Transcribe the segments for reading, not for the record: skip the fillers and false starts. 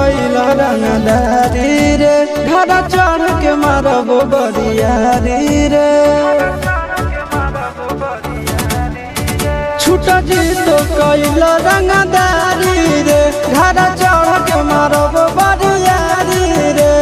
कैल रंगदारी रे घर चढ़ के मारब बरियारी रे छूट जी तो कैल रंगदारी रे घर चढ़ के मारब बरियारी रे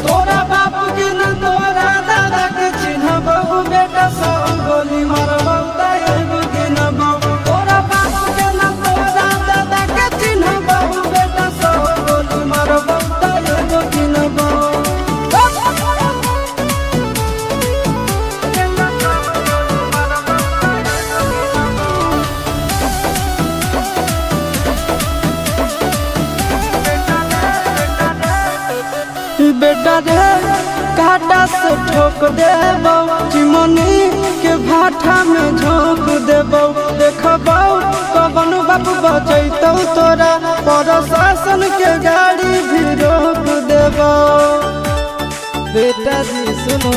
तोरा बाप के न तोरा दादा के चिन्ह बहु बेटा सब गोली मारब ताएगो के न बहु तोरा बाप के न तोरा दादा के चिन्ह बहु बेटा सब गोली मारब ताएगो के न बहु बेटा रे काटा से ठोक देबौ चिमनी के भाटा में झोंक देबौ देखबौ कवन बाप बचैतौ तोरा प्रशासन के गाड़ी भी रोक देबौ बेटा जी सुनो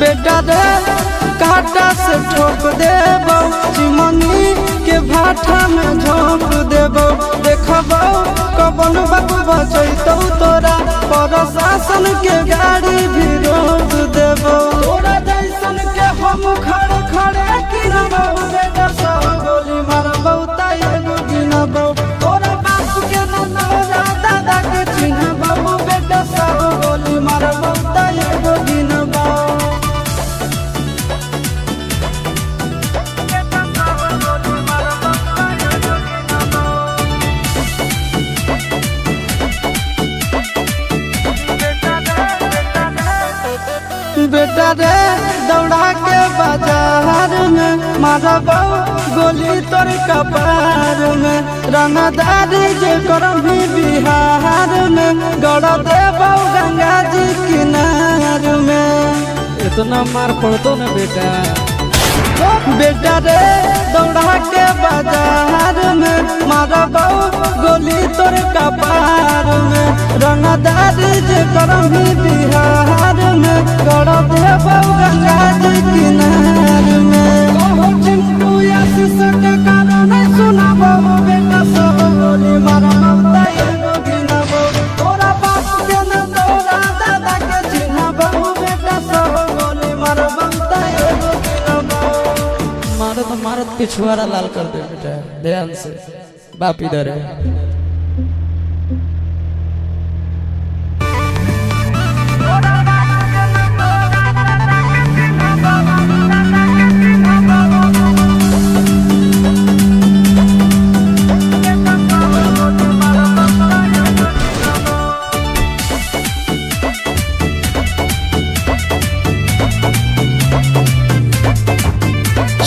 बेटा रे काटा से ठोक देबौ चिमनी के भाटा में झोंक देबौ देखबौ कवन बाप बचैतौ तोरा प्रशासन के गाड़ी भी रोक देबौ तोरा जैसन के हम खड़े खड़े गिनबौ बेटा सब गोली मारबौ ताएगो गिनबौ तोरा बाप के न तोरा दादा के चिन्हबौ बेटा सब गोली मारबौ ताएगो गिनबौ बेटा रे दौड़ा के बाजार में मारबौ गोली तोर कपार में रंगदारी जे करम भी बिहार में गड़ देबौ गंगा जी किनार में इतना मार पड़तो ना बेटा बेटा रे दौड़ा के बाजार में मारबौ गोली तोर कपार में रंगदारी जे करम भी बिहार में गड़ देबौ गंगा जी किनार में चिंटू आशीष के कारण सुनाबौ बेटा सब गोली मारबौ ताएगो गिनबौ तोरा बाप के न तोरा दादा के चिन्हबौ बेटा सब गोली मारबौ ताएगो गिनबौ मारत पिछुआरा लाल कर दे बेटा ध्यान से बाप इधर है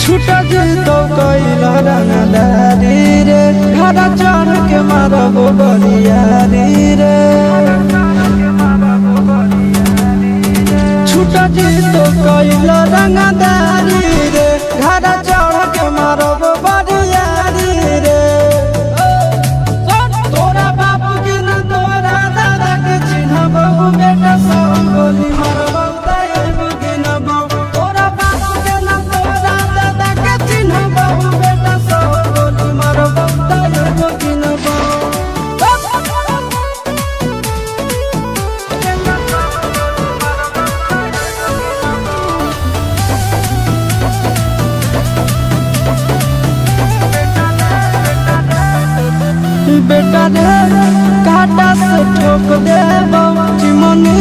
छूट जी तो कैल रंगदारी रे घर चढ़ के मारब बरियारी रे छूट जी तो कैल रंगदारी रे घर चढ़ के मारब बरियारी रे तोरा बाप के न तोरा दादा के चिन्हबौ बेटा सब गोली मारबौ ताएगो गिनबौ तोरा बाप के न तोरा दादा के चिन्हबौ बेटा सब गोली मारबौ ताएगो गिनबौ बेटा रे काटा से ठोक देबौ चिमनी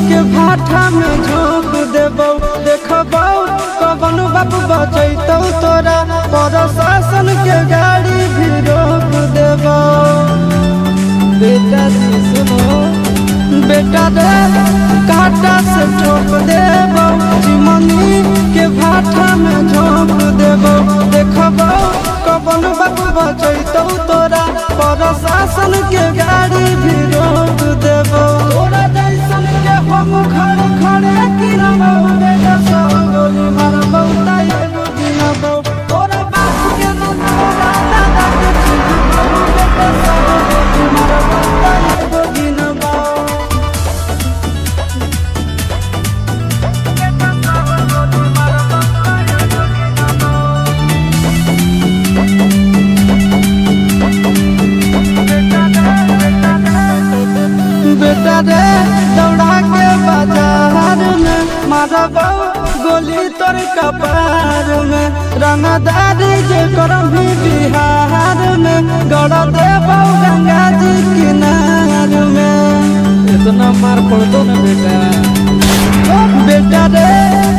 के भाटा में झोंक देबौ देखबौ कवन बाप बचैतौ तोरा प्रशासन के गाड़ी भी रोक देबौ बेटा जी सुनो बेटा रे काटा से ठोक देबौ चिमनी के भाटा में झोंक देबौ देखबौ कवन बाप बचैतौ तोरा प्रशासन के गाड़ी भी रोक देबौ तोरा जैसन के हम खड़े खड़े गिनबौ बेटा सब गोली मारबौ ताएगो गिनबौ तोरा बाप के न तोरा दादा के चिन्हबौ बेटा सब गोली मारबौ ताएगो गिनबौ मारबो गोली तोर कपार में रंगदारी जे करभी बिहार में गड़ देबो गंगा जी किनार में। इतना मार पड़तो ना बेटा बेटा रे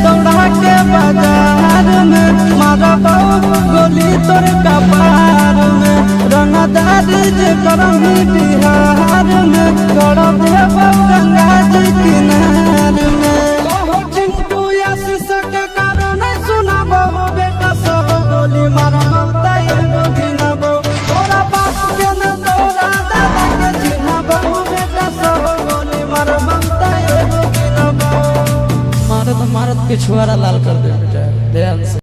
दौड़ा के बाजार में मारबो गोली तोर कपार में रंगदारी जे करभी बिहार में गड़ देबो गंगा जी किनार में। मारत मारत के छुआरा लाल कर दे।